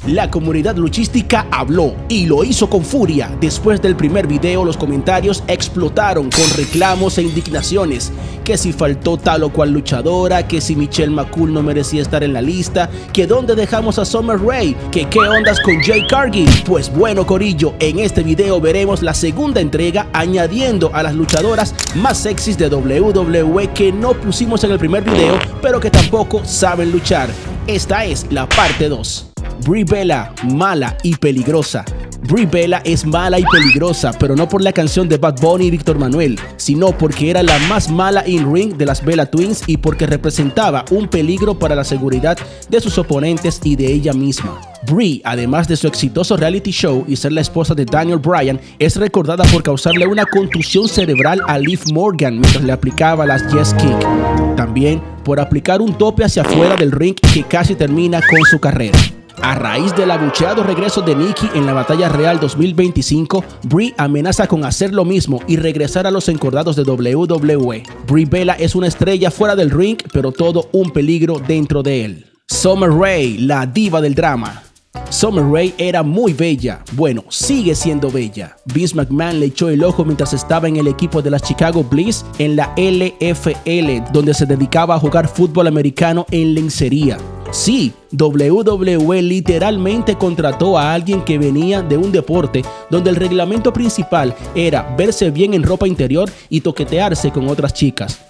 La comunidad luchística habló y lo hizo con furia. Después del primer video, los comentarios explotaron con reclamos e indignaciones. Que si faltó tal o cual luchadora, que si Michelle McCool no merecía estar en la lista, que dónde dejamos a Summer Rae, que qué ondas con Jade Cargill. Pues bueno, corillo, en este video veremos la segunda entrega añadiendo a las luchadoras más sexys de WWE que no pusimos en el primer video, pero que tampoco saben luchar. Esta es la parte 2. Brie Bella, mala y peligrosa. Brie Bella es mala y peligrosa, pero no por la canción de Bad Bunny y Víctor Manuel, sino porque era la más mala in-ring de las Bella Twins y porque representaba un peligro para la seguridad de sus oponentes y de ella misma. Brie, además de su exitoso reality show y ser la esposa de Daniel Bryan, es recordada por causarle una contusión cerebral a Liv Morgan mientras le aplicaba las Yes Kick. También por aplicar un tope hacia afuera del ring que casi termina con su carrera. A raíz del abucheado regreso de Nikki en la Batalla Real 2025, Brie amenaza con hacer lo mismo y regresar a los encordados de WWE. Brie Bella es una estrella fuera del ring, pero todo un peligro dentro de él. Summer Rae, la diva del drama. Summer Rae era muy bella, bueno, sigue siendo bella. Vince McMahon le echó el ojo mientras estaba en el equipo de las Chicago Bliss en la LFL, donde se dedicaba a jugar fútbol americano en lencería. Sí, WWE literalmente contrató a alguien que venía de un deporte donde el reglamento principal era verse bien en ropa interior y toquetearse con otras chicas.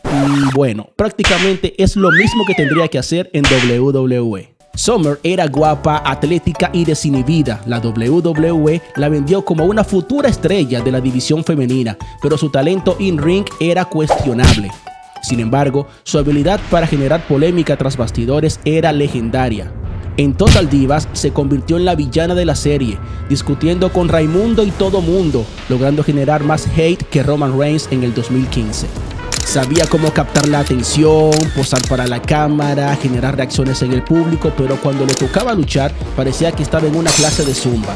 Bueno, prácticamente es lo mismo que tendría que hacer en WWE. Summer era guapa, atlética y desinhibida. La WWE la vendió como una futura estrella de la división femenina, pero su talento in-ring era cuestionable. Sin embargo, su habilidad para generar polémica tras bastidores era legendaria. En Total Divas se convirtió en la villana de la serie, discutiendo con Raimundo y todo mundo, logrando generar más hate que Roman Reigns en el 2015. Sabía cómo captar la atención, posar para la cámara, generar reacciones en el público, pero cuando le tocaba luchar parecía que estaba en una clase de zumba.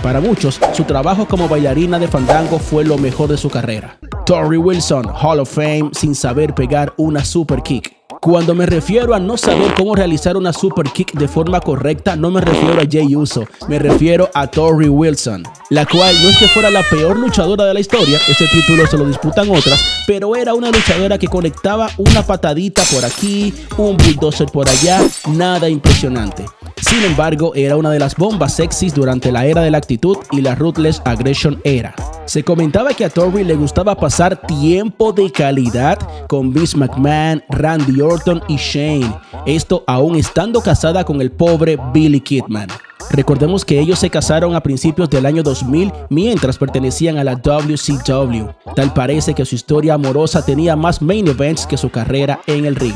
Para muchos, su trabajo como bailarina de fandango fue lo mejor de su carrera. Torrie Wilson, Hall of Fame, sin saber pegar una super kick. Cuando me refiero a no saber cómo realizar una super kick de forma correcta, no me refiero a Jey Uso, me refiero a Torrie Wilson, la cual no es que fuera la peor luchadora de la historia, ese título se lo disputan otras, pero era una luchadora que conectaba una patadita por aquí, un bulldozer por allá, nada impresionante. Sin embargo, era una de las bombas sexys durante la era de la actitud y la Ruthless Aggression era. Se comentaba que a Torrie le gustaba pasar tiempo de calidad con Vince McMahon, Randy Orton y Shane, esto aún estando casada con el pobre Billy Kidman. Recordemos que ellos se casaron a principios del año 2000 mientras pertenecían a la WCW. Tal parece que su historia amorosa tenía más main events que su carrera en el ring.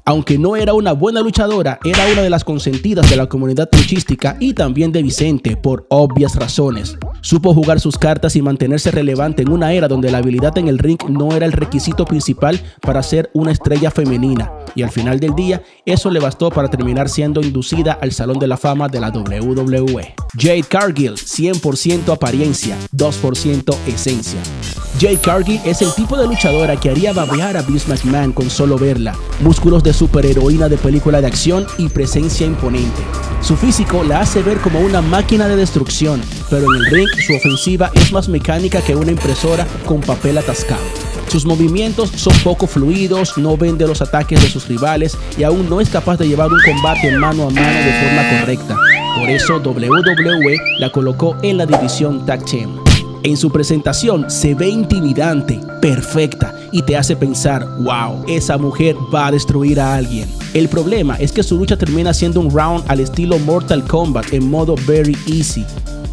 Aunque no era una buena luchadora, era una de las consentidas de la comunidad luchística y también de Vicente, por obvias razones. Supo jugar sus cartas y mantenerse relevante en una era donde la habilidad en el ring no era el requisito principal para ser una estrella femenina. Y al final del día, eso le bastó para terminar siendo inducida al Salón de la Fama de la WWE. Jade Cargill, 100% apariencia, 2% esencia. Jade Cargill es el tipo de luchadora que haría babear a Vince McMahon con solo verla. Músculos de superheroína de película de acción y presencia imponente. Su físico la hace ver como una máquina de destrucción, pero en el ring su ofensiva es más mecánica que una impresora con papel atascado. Sus movimientos son poco fluidos, no vende los ataques de sus rivales y aún no es capaz de llevar un combate mano a mano de forma correcta. Por eso WWE la colocó en la división Tag Team. En su presentación se ve intimidante, perfecta y te hace pensar, wow, esa mujer va a destruir a alguien. El problema es que su lucha termina siendo un round al estilo Mortal Kombat en modo very easy.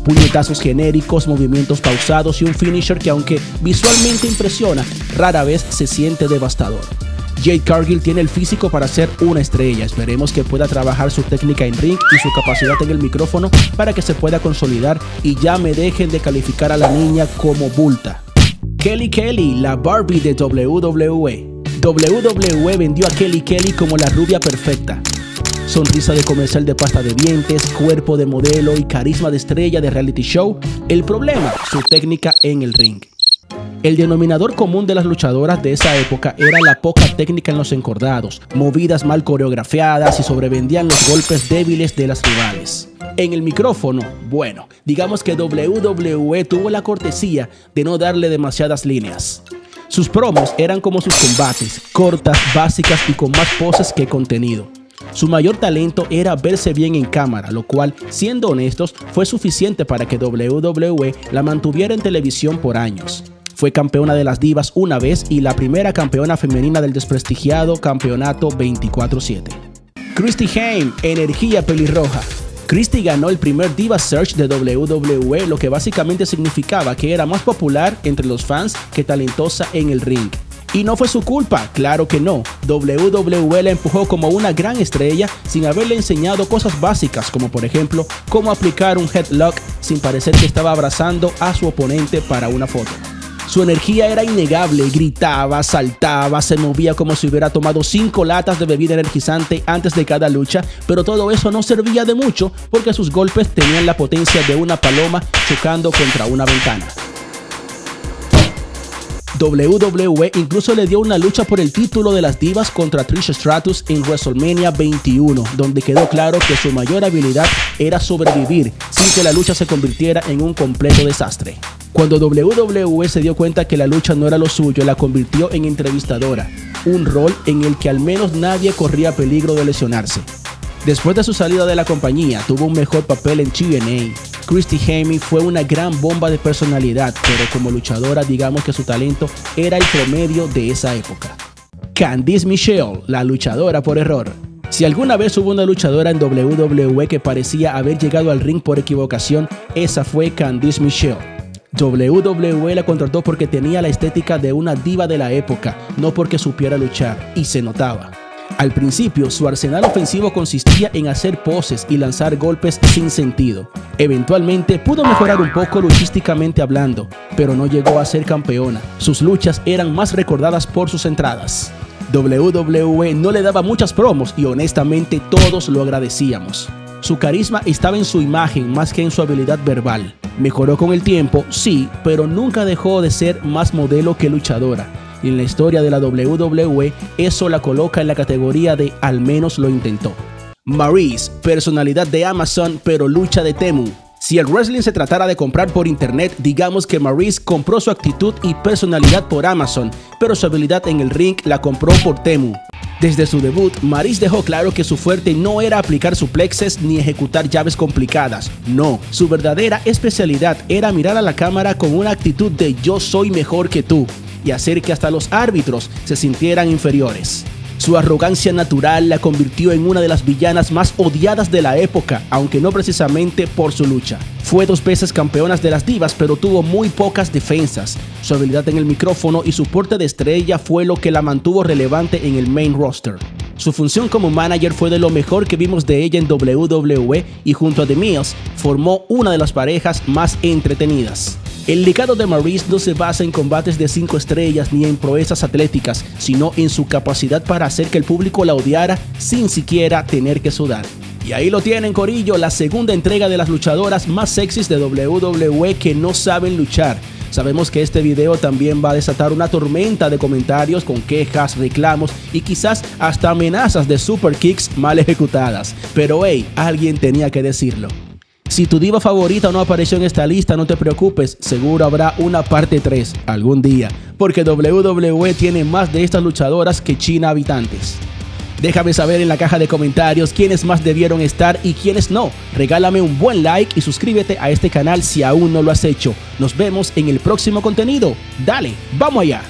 Puñetazos genéricos, movimientos pausados y un finisher que aunque visualmente impresiona, rara vez se siente devastador. Jade Cargill tiene el físico para ser una estrella. Esperemos que pueda trabajar su técnica en ring y su capacidad en el micrófono para que se pueda consolidar y ya me dejen de calificar a la niña como bulta. Kelly Kelly, la Barbie de WWE. WWE vendió a Kelly Kelly como la rubia perfecta. Sonrisa de comercial de pasta de dientes, cuerpo de modelo y carisma de estrella de reality show. El problema, su técnica en el ring. El denominador común de las luchadoras de esa época era la poca técnica en los encordados, movidas mal coreografiadas y sobrevendían los golpes débiles de las rivales. En el micrófono, bueno, digamos que WWE tuvo la cortesía de no darle demasiadas líneas. Sus promos eran como sus combates, cortas, básicas y con más poses que contenido. Su mayor talento era verse bien en cámara, lo cual, siendo honestos, fue suficiente para que WWE la mantuviera en televisión por años. Fue campeona de las divas una vez y la primera campeona femenina del desprestigiado campeonato 24/7. Christy Hemme, energía pelirroja. Christy ganó el primer Diva Search de WWE, lo que básicamente significaba que era más popular entre los fans que talentosa en el ring. Y no fue su culpa, claro que no. WWE la empujó como una gran estrella sin haberle enseñado cosas básicas como por ejemplo cómo aplicar un headlock sin parecer que estaba abrazando a su oponente para una foto. Su energía era innegable, gritaba, saltaba, se movía como si hubiera tomado 5 latas de bebida energizante antes de cada lucha, pero todo eso no servía de mucho porque sus golpes tenían la potencia de una paloma chocando contra una ventana. WWE incluso le dio una lucha por el título de las divas contra Trish Stratus en WrestleMania 21, donde quedó claro que su mayor habilidad era sobrevivir sin que la lucha se convirtiera en un completo desastre. Cuando WWE se dio cuenta que la lucha no era lo suyo, la convirtió en entrevistadora, un rol en el que al menos nadie corría peligro de lesionarse. Después de su salida de la compañía, tuvo un mejor papel en TNA. Christy Hemme fue una gran bomba de personalidad, pero como luchadora digamos que su talento era el promedio de esa época. Candice Michelle, la luchadora por error. Si alguna vez hubo una luchadora en WWE que parecía haber llegado al ring por equivocación, esa fue Candice Michelle. WWE la contrató porque tenía la estética de una diva de la época, no porque supiera luchar, y se notaba. Al principio, su arsenal ofensivo consistía en hacer poses y lanzar golpes sin sentido. Eventualmente pudo mejorar un poco luchísticamente hablando, pero no llegó a ser campeona. Sus luchas eran más recordadas por sus entradas. WWE no le daba muchas promos y honestamente todos lo agradecíamos. Su carisma estaba en su imagen más que en su habilidad verbal. Mejoró con el tiempo, sí, pero nunca dejó de ser más modelo que luchadora. Y en la historia de la WWE, eso la coloca en la categoría de al menos lo intentó. Maryse, personalidad de Amazon, pero lucha de Temu. Si el wrestling se tratara de comprar por internet, digamos que Maryse compró su actitud y personalidad por Amazon, pero su habilidad en el ring la compró por Temu. Desde su debut, Maryse dejó claro que su fuerte no era aplicar suplexes ni ejecutar llaves complicadas. No, su verdadera especialidad era mirar a la cámara con una actitud de yo soy mejor que tú y hacer que hasta los árbitros se sintieran inferiores. Su arrogancia natural la convirtió en una de las villanas más odiadas de la época, aunque no precisamente por su lucha. Fue 2 veces campeona de las divas, pero tuvo muy pocas defensas. Su habilidad en el micrófono y su porte de estrella fue lo que la mantuvo relevante en el main roster. Su función como manager fue de lo mejor que vimos de ella en WWE y junto a The Miz formó una de las parejas más entretenidas. El legado de Maryse no se basa en combates de 5 estrellas ni en proezas atléticas, sino en su capacidad para hacer que el público la odiara sin siquiera tener que sudar. Y ahí lo tienen, corillo, la segunda entrega de las luchadoras más sexys de WWE que no saben luchar. Sabemos que este video también va a desatar una tormenta de comentarios con quejas, reclamos y quizás hasta amenazas de super kicks mal ejecutadas. Pero hey, alguien tenía que decirlo. Si tu diva favorita no apareció en esta lista, no te preocupes, seguro habrá una parte 3 algún día, porque WWE tiene más de estas luchadoras que China habitantes. Déjame saber en la caja de comentarios quiénes más debieron estar y quiénes no. Regálame un buen like y suscríbete a este canal si aún no lo has hecho. Nos vemos en el próximo contenido. Dale, ¡vamos allá!